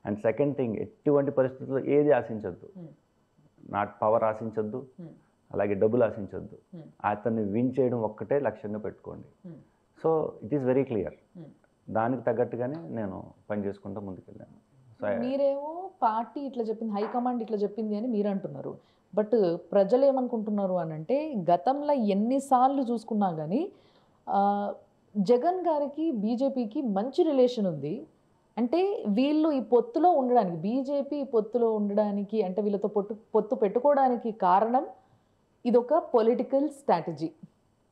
And second thing, ఎటువంటి పరిస్థితుల్లో ఏది ఆశించద్దు, నాట్ పవర్ ఆశించద్దు, అలాగే డబ్బులు ఆశించద్దు, అతన్ని విన్ చేయడం ఒక్కటే లక్ష్యంగా పెట్టుకోండి. So it is very clear. దానికి తగ్గట్టుగానే నేను పని చేసుకుంటూ ముందుకెళ్ళాను. మీరేమో పార్టీ ఇట్లా చెప్పింది, హైకమాండ్ ఇట్లా చెప్పింది అని మీరు అంటున్నారు. బట్ ప్రజలు ఏమనుకుంటున్నారు అని అంటే, గతంలో ఎన్నిసార్లు చూసుకున్నా కానీ జగన్ గారికి బీజేపీకి మంచి రిలేషన్ ఉంది. అంటే వీళ్ళు ఈ పొత్తులో ఉండడానికి, బీజేపీ పొత్తులో ఉండడానికి, అంటే వీళ్ళతో పొత్తు పెట్టుకోవడానికి కారణం ఇదొక పొలిటికల్ స్ట్రాటజీ.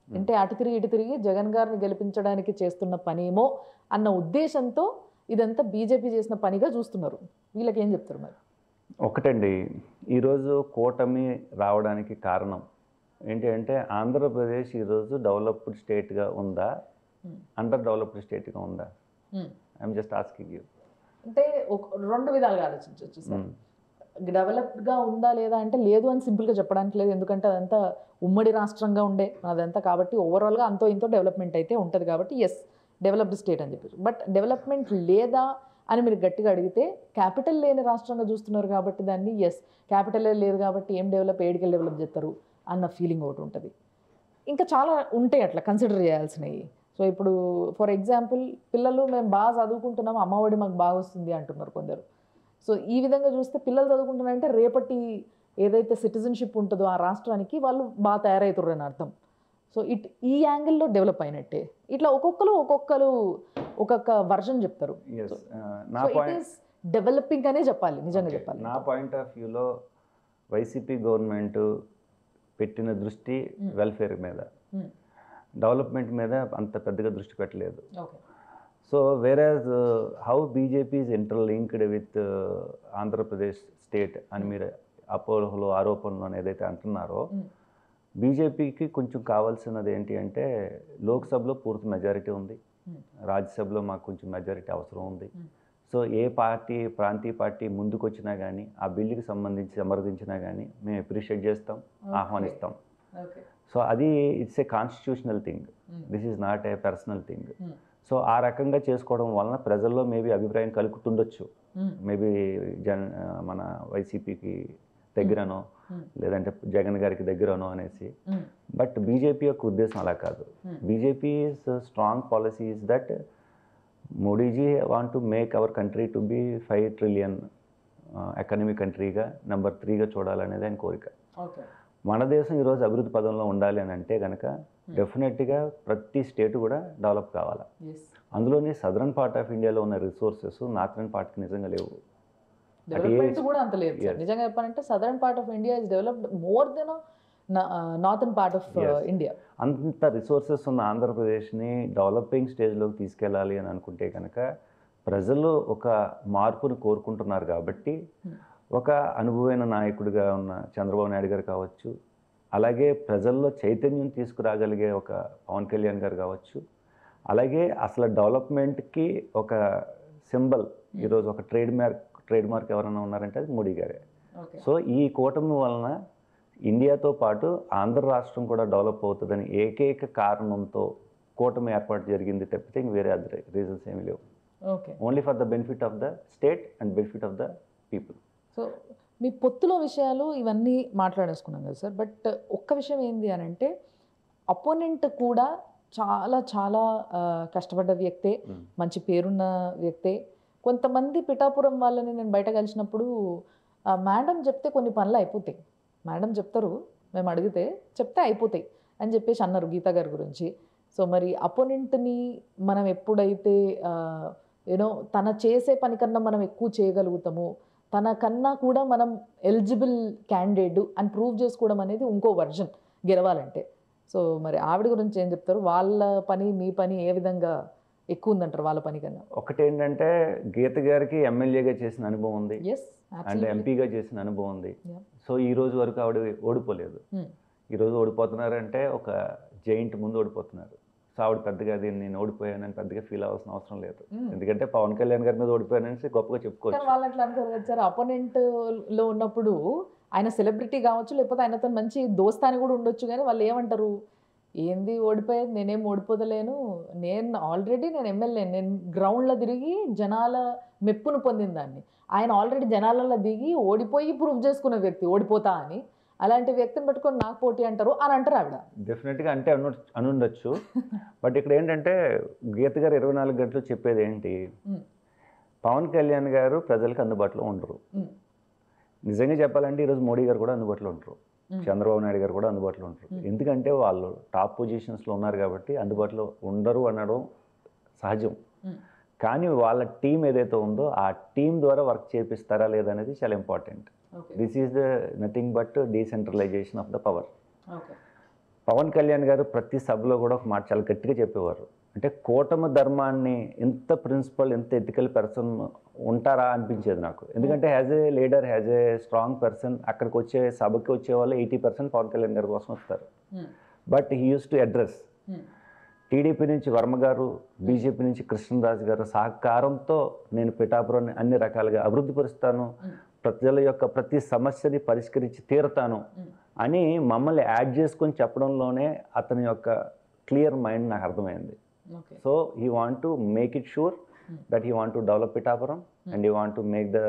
అంటే అటు తిరిగి ఇటు తిరిగి జగన్ గారిని గెలిపించడానికి చేస్తున్న పనేమో అన్న ఉద్దేశంతో ఇదంతా బీజేపీ చేసిన పనిగా చూస్తున్నారు. వీళ్ళకి ఏం చెప్తారు మరి? ఒకటండి, ఈరోజు కూటమి రావడానికి కారణం ఏంటి అంటే, ఆంధ్రప్రదేశ్ ఈరోజు డెవలప్డ్ స్టేట్గా ఉందా, అండర్ డెవలప్డ్ స్టేట్గా ఉందా? I'm just asking you. అంటే రెండు విధాలుగా ఆలోచించవచ్చు సార్. డెవలప్డ్గా ఉందా లేదా అంటే లేదు అని సింపుల్గా చెప్పడానికి లేదు, ఎందుకంటే అదంతా ఉమ్మడి రాష్ట్రంగా ఉండే అదంతా, కాబట్టి ఓవరాల్గా అంతో ఇంతో డెవలప్మెంట్ అయితే ఉంటుంది, కాబట్టి ఎస్ డెవలప్డ్ స్టేట్ అని చెప్పారు. బట్ డెవలప్మెంట్ లేదా అని మీరు గట్టిగా అడిగితే, క్యాపిటల్ లేని రాష్ట్రంగా చూస్తున్నారు కాబట్టి దాన్ని ఎస్ క్యాపిటల్ లేదు కాబట్టి ఏం ఏడికెళ్ళి డెవలప్ చేస్తారు అన్న ఫీలింగ్ ఒకటి ఉంటుంది. ఇంకా చాలా ఉంటాయి అట్లా కన్సిడర్ చేయాల్సినవి. సో ఇప్పుడు ఫర్ ఎగ్జాంపుల్, పిల్లలు మేము బాగా చదువుకుంటున్నాము, అమ్మఒడి మాకు బాగా వస్తుంది అంటున్నారు కొందరు. సో ఈ విధంగా చూస్తే పిల్లలు చదువుకుంటున్నారంటే రేపటి ఏదైతే సిటిజన్షిప్ ఉంటుందో ఆ రాష్ట్రానికి వాళ్ళు బాగా తయారవుతారు అని అర్థం. సో ఈ యాంగిల్లో డెవలప్ అయినట్టే. ఇట్లా ఒక్కొక్కరు ఒక్కొక్క వర్షన్ చెప్తారు. డెవలపింగ్ అనే చెప్పాలి, నిజంగా చెప్పాలి. నా పాయింట్ ఆఫ్ వ్యూలో వైసీపీ గవర్నమెంట్ పెట్టిన దృష్టి వెల్ఫేర్ మీద, డెవలప్మెంట్ మీద అంత పెద్దగా దృష్టి పెట్టలేదు. So whereas how BJP is interlinked with Andhra Pradesh state అని మీరు అపోహలు ఆరోపణలు ఏదైతే అంటున్నారో, బీజేపీకి కొంచెం కావాల్సినది ఏంటి అంటే లోక్సభలో పూర్తి మెజారిటీ ఉంది, రాజ్యసభలో మాకు కొంచెం మెజారిటీ అవసరం ఉంది. సో ఏ పార్టీ ప్రాంతీయ పార్టీ ముందుకు వచ్చినా కానీ ఆ బిల్లుకి సంబంధించి సమర్థించినా కానీ మేము అప్రిషియేట్ చేస్తాం, ఆహ్వానిస్తాం. సో అది it's a constitutional thing, this is not a personal thing. So ఆ రకంగా చేసుకోవడం వలన ప్రజల్లో మేబీ అభిప్రాయం కలుగుతుండొచ్చు, మేబీ మన వైసీపీకి దగ్గరనో లేదంటే జగన్ గారికి దగ్గరనో అనేసి. బట్ బీజేపీ యొక్క ఉద్దేశం అలా కాదు. BJP strong policy is that Modiji want to make our country to be 5 trillion economic కంట్రీగా నెంబర్ 3గా చూడాలనేది ఆయన కోరిక. మన దేశం ఈరోజు అభివృద్ధి పదంలో ఉండాలి అని అంటే కనుక డెఫినెట్గా ప్రతి స్టేట్ కూడా డెవలప్ కావాలి. అందులోని సదరన్ పార్ట్ ఆఫ్ ఇండియాలో ఉన్న రిసోర్సెస్ నార్థరన్ పార్ట్కి నిజంగా లేవు. డెవలప్మెంట్ కూడా అంత లేదు సార్. నిజంగా చెప్పాలంటే southern part of India is developed more than northern part of India. అంత రిసోర్సెస్ ఉన్న ఆంధ్రప్రదేశ్ని డెవలపింగ్ స్టేజ్లోకి తీసుకెళ్ళాలి అని అనుకుంటే కనుక ప్రజలు ఒక మార్పును కోరుకుంటున్నారు. కాబట్టి ఒక అనుభవైన నాయకుడిగా ఉన్న చంద్రబాబు నాయుడు గారు కావచ్చు, అలాగే ప్రజల్లో చైతన్యం తీసుకురాగలిగే ఒక పవన్ కళ్యాణ్ గారు కావచ్చు, అలాగే అసలు డెవలప్మెంట్కి ఒక సింబల్ ఈరోజు ఒక ట్రేడ్ మార్క్ ఎవరైనా ఉన్నారంటే అది మోడీ గారే. సో ఈ కూటమి వలన ఇండియాతో పాటు ఆంధ్ర రాష్ట్రం కూడా డెవలప్ అవుతుందని ఏకైక కారణంతో కూటమి ఏర్పాటు జరిగింది తప్పితే వేరే అదర్ రీజన్స్ ఏమీ లేవు. Only for the benefit of the state and benefit of the people. So మీ పొత్తులో విషయాలు ఇవన్నీ మాట్లాడేసుకున్నాం కదా సార్. బట్ ఒక్క విషయం ఏంది అని అంటే అపోనెంట్ కూడా చాలా చాలా కష్టపడ్డ వ్యక్తే, మంచి పేరున్న వ్యక్తే. కొంతమంది పిఠాపురం వాళ్ళని నేను బయట కలిసినప్పుడు మేడం చెప్తే కొన్ని పనులు అయిపోతాయి, మేడం చెప్తారు మేము అడిగితే చెప్తే అయిపోతాయి అని చెప్పేసి అన్నారు గీతా గారి గురించి. సో మరి అపోనెంట్ని మనం ఎప్పుడైతే యూనో తన చేసే పని కన్నా మనం ఎక్కువ చేయగలుగుతాము, తన కన్నా కూడా మనం ఎలిజిబుల్ క్యాండిడేట్ అని ప్రూవ్ చేసుకోవడం అనేది ఇంకో వర్జన్ గెలవాలంటే. సో మరి ఆవిడ గురించి ఏం చెప్తారు? వాళ్ళ పని మీ పని ఏ విధంగా ఎక్కువ ఉందంటారు వాళ్ళ పని కన్నా? ఒకటేంటంటే గీత గారికి ఎమ్మెల్యేగా చేసిన అనుభవం ఉంది అండ్ ఎంపీగా చేసిన అనుభవం ఉంది. సో ఈ రోజు వరకు ఆవిడ ఓడిపోలేదు. ఈరోజు ఓడిపోతున్నారంటే ఒక జైంట్ ముందు ఓడిపోతున్నారు. సో ఆవిడ పెద్దగా దీన్ని నేను ఓడిపోయానని పెద్దగా ఫీల్ అవ్వాల్సిన అవసరం లేదు. ఎందుకంటే పవన్ కళ్యాణ్ గారి మీద ఓడిపోయానని గొప్పగా చెప్పుకోవచ్చు. వాళ్ళు అట్లా అనుకోవచ్చు సార్. అపోనెంట్ లో ఉన్నప్పుడు ఆయన సెలబ్రిటీ కావచ్చు, లేకపోతే ఆయనతో మంచి దోస్తాని కూడా ఉండొచ్చు, కానీ వాళ్ళు ఏమంటారు, ఏంది ఓడిపోయేది, నేనేం ఓడిపోతలేను, నేను ఆల్రెడీ నేను ఎమ్మెల్యే, నేను గ్రౌండ్లో తిరిగి జనాల మెప్పును పొందిన దాన్ని. ఆయన ఆల్రెడీ జనాలలో దిగి ఓడిపోయి ప్రూవ్ చేసుకున్న వ్యక్తి ఓడిపోతా అని. అలాంటి వ్యక్తిని పెట్టుకొని నాకు పోటీ అంటారు అని అంటారు ఆవిడ. డెఫినెట్గా అంటే అనుండొచ్చు. బట్ ఇక్కడ ఏంటంటే గీత గారు 24 గంటలు చెప్పేది ఏంటి, పవన్ కళ్యాణ్ గారు ప్రజలకు అందుబాటులో ఉండరు. నిజంగా చెప్పాలంటే ఈరోజు మోడీ గారు కూడా అందుబాటులో ఉంటారు, చంద్రబాబు నాయుడు గారు కూడా అందుబాటులో ఉంటారు. ఎందుకంటే వాళ్ళు టాప్ పొజిషన్స్లో ఉన్నారు కాబట్టి అందుబాటులో ఉండరు అనడం సహజం. కానీ వాళ్ళ టీం ఏదైతే ఉందో ఆ టీం ద్వారా వర్క్ చేపిస్తారా లేదనేది చాలా important. This is the nothing but decentralisation of the power. Pawan Kalyan garu ప్రతి సభలో కూడా ఒక మాట చాలా గట్టిగా చెప్పేవారు, అంటే కూటమి ధర్మాన్ని ఎంత ప్రిన్సిపల్, ఎంత ఎథికల్ పర్సన్ ఉంటారా అనిపించేది నాకు. ఎందుకంటే as a leader, as a strong person అక్కడికి వచ్చే సభకి వచ్చే వాళ్ళు 80% పవన్ కళ్యాణ్ గారి కోసం వస్తారు. But he use to address TDP నుంచి వర్మ గారు, బీజేపీ నుంచి కృష్ణరాజు గారు సహకారంతో నేను పిఠాపురాన్ని అన్ని రకాలుగా అభివృద్ధి పరుస్తాను, ప్రజల యొక్క ప్రతి సమస్యని పరిష్కరించి తీరుతాను అని మమ్మల్ని యాడ్ చేసుకొని చెప్పడంలోనే అతని యొక్క క్లియర్ మైండ్ నాకు అర్థమైంది. So he want to make it sure that he want to develop Pithapuram and he want to make the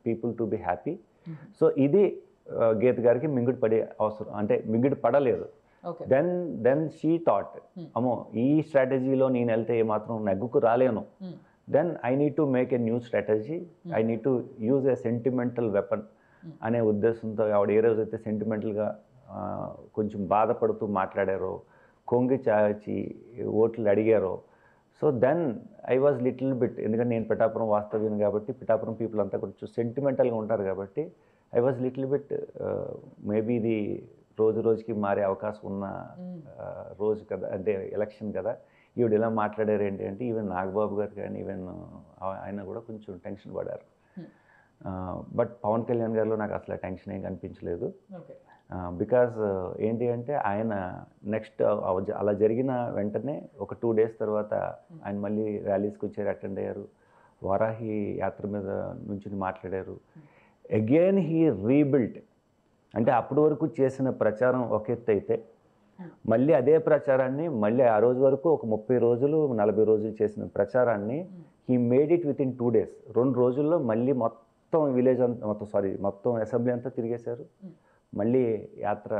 people to be happy. So ఇది గీత గారికి మింగుడు పడే అవసరం, అంటే మింగుడు పడలేదు. దెన్ షీ థాట్, అమ్మో ఈ స్ట్రాటజీలో నేను వెళ్తే ఏమాత్రం నెగ్గుకు రాలేను, then I need to make a new strategy, I need to use a sentimental weapon అనే ఉద్దేశంతో ఆవిడ ఏ రోజైతే సెంటిమెంటల్గా కొంచెం బాధపడుతూ మాట్లాడారో, కొంగి చాచి ఓట్లు అడిగారో, so then I was little bit, ఎందుకంటే నేను పిఠాపురం వాస్తవ్యం కాబట్టి పిఠాపురం పీపుల్ అంతా కొంచెం సెంటిమెంటల్గా ఉంటారు కాబట్టి I was little bit maybe ఇది రోజు రోజుకి మారే అవకాశం ఉన్న రోజు కదా, అంటే ఎలక్షన్ కదా, ఈవిడ ఇలా మాట్లాడారు ఏంటి అంటే ఈవెన్ నాగబాబు గారు కానీ ఈవెన్ ఆయన కూడా కొంచెం టెన్షన్ పడారు. బట్ పవన్ కళ్యాణ్ గారిలో నాకు అసలు టెన్షన్ ఏం కనిపించలేదు. బికాజ్ ఏంటి అంటే ఆయన నెక్స్ట్ అలా జరిగిన వెంటనే ఒక 2 days తర్వాత ఆయన మళ్ళీ ర్యాలీస్కి వచ్చారు, అటెండ్ అయ్యారు, వారాహి యాత్ర మీద నుంచి మాట్లాడారు. Again he rebuilt. అంటే అప్పటి వరకు చేసిన ప్రచారం ఒక ఎత్తు అయితే మళ్ళీ అదే ప్రచారాన్ని మళ్ళీ ఆ రోజు వరకు ఒక 30 రోజులు 40 రోజులు చేసిన ప్రచారాన్ని he made it with in 2 days. 2 రోజుల్లో మళ్ళీ మొత్తం విలేజ్ అంతా మొత్తం అసెంబ్లీ అంతా తిరిగేశారు, మళ్ళీ యాత్ర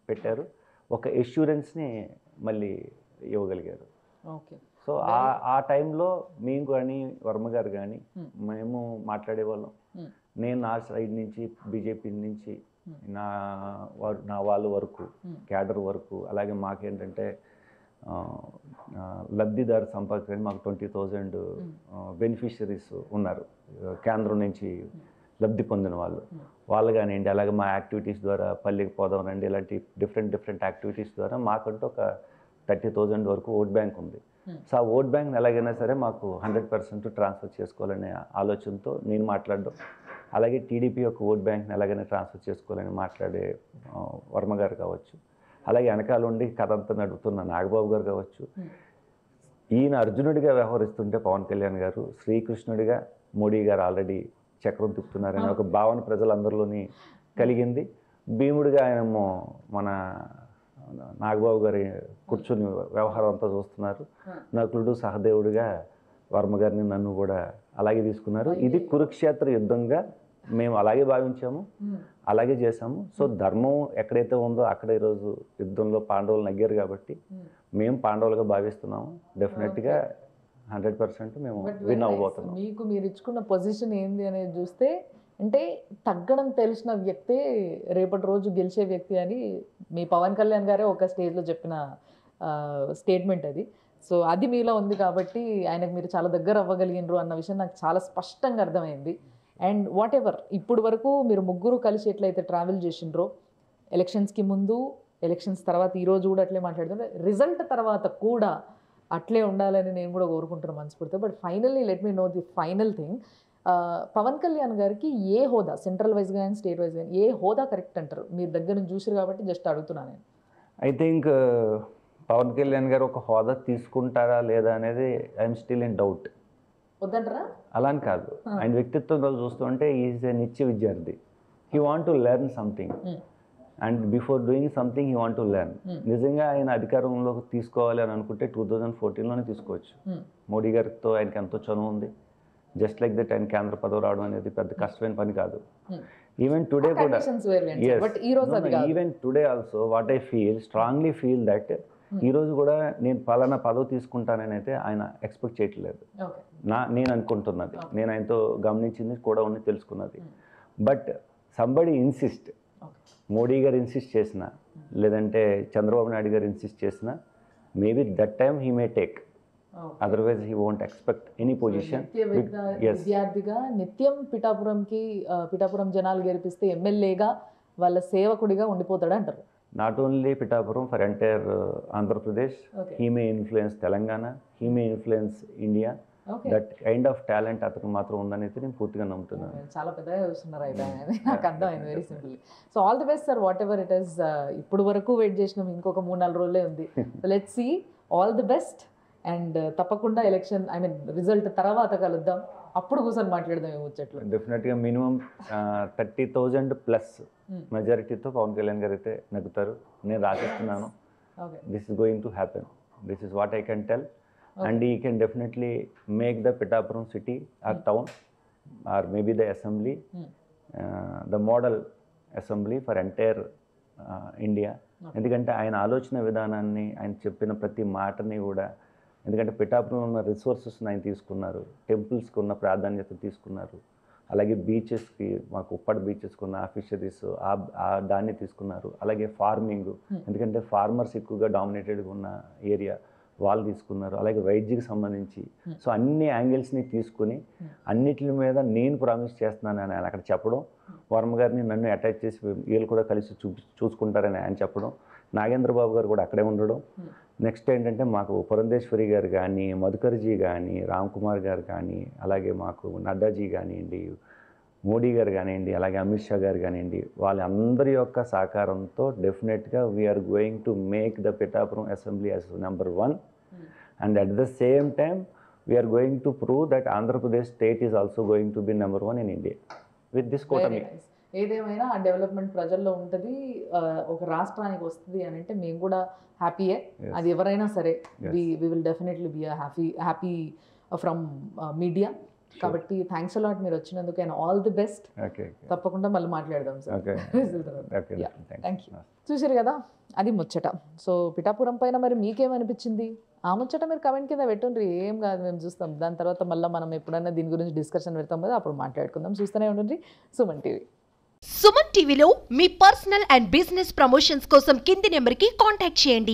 పెట్టారు, ఒక ఎష్యూరెన్స్ని మళ్ళీ ఇవ్వగలిగారు. సో ఆ టైంలో మేము కానీ వర్మ గారు కానీ మేము మాట్లాడేవాళ్ళం. నేను నా సైడ్ నుంచి బీజేపీ నుంచి నా వాళ్ళ వరకు క్యాడర్ వరకు, అలాగే మాకేంటంటే లబ్ధిదారు సంపర్కం మాకు 20,000 బెనిఫిషరీస్ ఉన్నారు కేంద్రం నుంచి లబ్ధి పొందిన వాళ్ళు కానివ్వండి. అలాగే మా యాక్టివిటీస్ ద్వారా పల్లెకి పోదాం రండి ఇలాంటి డిఫరెంట్ యాక్టివిటీస్ ద్వారా మాకంటూ ఒక 30,000 వరకు ఓట్ బ్యాంక్ ఉంది. సో ఆ ఓట్ బ్యాంక్ని ఎలాగైనా సరే మాకు 100% ట్రాన్స్ఫర్ చేసుకోవాలనే ఆలోచనతో నేను మాట్లాడడం, అలాగే టీడీపీ యొక్క ఓట్ బ్యాంక్ని ఎలాగైనా ట్రాన్స్ఫర్ చేసుకోవాలని మాట్లాడే వర్మ గారు కావచ్చు, అలాగే వెనకాల ఉండి కథ అంతా నడుపుతున్న నాగబాబు గారు కావచ్చు. ఈయన అర్జునుడిగా వ్యవహరిస్తుంటే పవన్ కళ్యాణ్ గారు శ్రీకృష్ణుడిగా మోడీ గారు ఆల్రెడీ చక్రం తిప్పుతున్నారనే ఒక భావన ప్రజలందరిలోని కలిగింది. భీముడిగా ఆయనేమో మన నాగబాబు గారి కూర్చుని వ్యవహారం అంతా చూస్తున్నారు. నకులుడు సహదేవుడిగా వర్మ గారిని నన్ను కూడా అలాగే తీసుకున్నారు. ఇది కురుక్షేత్ర యుద్ధంగా మేము అలాగే భావించాము, అలాగే చేసాము. సో ధర్మం ఎక్కడైతే ఉందో అక్కడ ఈరోజు యుద్ధంలో పాండవులు నగ్గారు కాబట్టి మేము పాండవులుగా భావిస్తున్నాము. డెఫినెట్గా 100% మేము విన్ అవ్వబోతున్నాం. మీకు మీరు ఇచ్చుకున్న పొజిషన్ ఏంది అనేది చూస్తే అంటే తగ్గడం తెలిసిన వ్యక్తే రేపటి రోజు గెలిచే వ్యక్తి అని మీ పవన్ కళ్యాణ్ గారే ఒక స్టేజ్లో చెప్పిన స్టేట్మెంట్ అది. సో అది మీలో ఉంది కాబట్టి ఆయనకు మీరు చాలా దగ్గర అవ్వగలిగినరు అన్న విషయం నాకు చాలా స్పష్టంగా అర్థమైంది. అండ్ వాట్ ఎవర్ ఇప్పుడు వరకు మీరు ముగ్గురు కలిసి ఎట్లయితే ట్రావెల్ చేసిండ్రో ఎలక్షన్స్కి ముందు, ఎలక్షన్స్ తర్వాత, ఈరోజు కూడా అట్లే మాట్లాడుతుంటే రిజల్ట్ తర్వాత కూడా అట్లే ఉండాలని నేను కూడా కోరుకుంటున్నాను మనస్ఫూర్తిగా. But finally let me know the final thing, Pawan Kalyan గారికి ఏ హోదా, సెంట్రల్ వైజ్ కానీ స్టేట్ వైజ్ కానీ ఏ హోదా కరెక్ట్ అంటారు? మీరు దగ్గర నుంచి చూసారు కాబట్టి జస్ట్ అడుగుతున్నాను నేను. ఐ థింక్ పవన్ కళ్యాణ్ గారు ఒక హోదా తీసుకుంటారా లేదా అనేది ఐఎమ్ స్టిల్ ఇన్ డౌట్. వద్దంటారా? అలా అని కాదు, ఆయన వ్యక్తిత్వంలో చూస్తుంటే ఈజ్ ఏ నిత్య విద్యార్థి. He want to learn something and before doing something he want to learn. నిజంగా ఆయన అధికారంలోకి తీసుకోవాలి అని అనుకుంటే 2014లోనే తీసుకోవచ్చు. మోడీ గారితో ఆయనకి ఎంతో చనువు ఉంది. జస్ట్ లైక్ దట్ ఆయన కేంద్ర పదవి రావడం అనేది పెద్ద కష్టమైన పని కాదు. ఈవెన్ టుడే కూడా even today also what I strongly feel that ఈరోజు కూడా నేను పలానా పదవి తీసుకుంటానని అయితే ఆయన ఎక్స్పెక్ట్ చేయట్లేదు. నేను అనుకుంటున్నది, నేను ఆయనతో గమనించింది కూడా ఉంది, తెలుసుకున్నది. బట్ సంబడి ఇన్సిస్ట్, మోడీ గారు ఇన్సిస్ట్ చేసిన లేదంటే చంద్రబాబు నాయుడు గారు ఇన్సిస్ట్ చేసిన maybe that time he may take, otherwise he won't expect any position. విద్యార్థిగా నిత్యం పిఠాపురం జనాలు గెలిపిస్తే ఎమ్మెల్యేగా వాళ్ళ సేవకుడిగా ఉండిపోతాడు అంటారు. Not only Pithapuram, for entire Andhra Pradesh. He may influence Telangana, he may influence India. That kind of talent అతనికి మాత్రం ఉందని అయితే నేను పూర్తిగా నమ్ముతున్నాను. చాలా పెద్దగా చూస్తున్నారు అయితే నాకు అర్థమైంది very simply. So all the best sir, whatever it is. ఇప్పుడు వరకు వెయిట్ చేసినాం, ఇంకొక 3-4 రోజులే ఉంది. Let's see, all the best. And తప్పకుండా ఎలక్షన్ రిజల్ట్ తర్వాత కలుద్దాం, అప్పుడు కూర్చొని మాట్లాడదాం ఈ ముచ్చట్లు. డెఫినెట్గా మినిమం 30,000+ మెజారిటీతో పవన్ కళ్యాణ్ గారు అయితే నెగ్గుతారు నేను రాసిస్తున్నాను. This is going to happen, this is what I can tell. And he can definitely make the Pittapuram city or town or maybe the assembly, the model assembly for entire India. ఎందుకంటే ఆయన ఆలోచన విధానాన్ని, ఆయన చెప్పిన ప్రతి మాటని కూడా, ఎందుకంటే పిఠాపురం ఉన్న రిసోర్సెస్ని ఆయన తీసుకున్నారు, టెంపుల్స్కి ఉన్న ప్రాధాన్యత తీసుకున్నారు, అలాగే బీచెస్కి, మాకు ఉప్పటి బీచెస్కి ఉన్న ఫిషరీస్ దాన్ని తీసుకున్నారు, అలాగే ఫార్మింగ్, ఎందుకంటే ఫార్మర్స్ ఎక్కువగా డామినేటెడ్గా ఉన్న ఏరియా, వాళ్ళు తీసుకున్నారు, అలాగే వైద్యకి సంబంధించి. సో అన్ని యాంగిల్స్ని తీసుకుని అన్నిటి మీద నేను ప్రామిస్ చేస్తున్నాను అని ఆయన అక్కడ చెప్పడం, వర్మ గారిని నన్ను అటాచ్ చేసి వీళ్ళు కూడా కలిసి చూసుకుంటారని ఆయన చెప్పడం, నాగేంద్ర బాబు గారు కూడా అక్కడే ఉండడం. నెక్స్ట్ ఏంటంటే మాకు పురంధేశ్వరి గారు కానీ, మధుకర్జీ కానీ, రామ్ కుమార్ గారు కానీ, అలాగే మాకు నడ్డాజీ కానివ్వండి, మోడీ గారు కానివ్వండి, అలాగే అమిత్ షా గారు కానివ్వండి, వాళ్ళందరి యొక్క సహకారంతో డెఫినెట్గా we are going to make the Pithapuram assembly as number 1 and at the same time we are going to prove that Andhra Pradesh state is also going to be number 1 in India with this కూటమి. ఏదేమైనా ఆ డెవలప్మెంట్ ప్రజల్లో ఉంటుంది, ఒక రాష్ట్రానికి వస్తుంది అని అంటే మేము కూడా హ్యాపీయే. అది ఎవరైనా సరే we will definitely be happy from media. కాబట్టి థ్యాంక్స్ అలాట్ మీరు వచ్చినందుకు అండ్ ఆల్ ది బెస్ట్. తప్పకుండా మళ్ళీ మాట్లాడదాం సార్. Thank you. చూసారు కదా, అది ముచ్చట. సో పిఠాపురం పైన మరి మీకేమనిపించింది ఆ ముచ్చట మీరు కమెంట్ కింద పెట్టుండ్రి. ఏం కాదు, మేము చూస్తాం. దాని తర్వాత మళ్ళీ మనం ఎప్పుడైనా దీని గురించి డిస్కషన్ పెడతాం కదా, అప్పుడు మాట్లాడుకుందాం. చూస్తూనే ఉండండి సుమన్ టీవీ. సుమన్ టీవీలో మీ పర్సనల్ అండ్ బిజినెస్ ప్రమోషన్స్ కోసం కింది నెంబర్కి కాంటాక్ట్ చేయండి.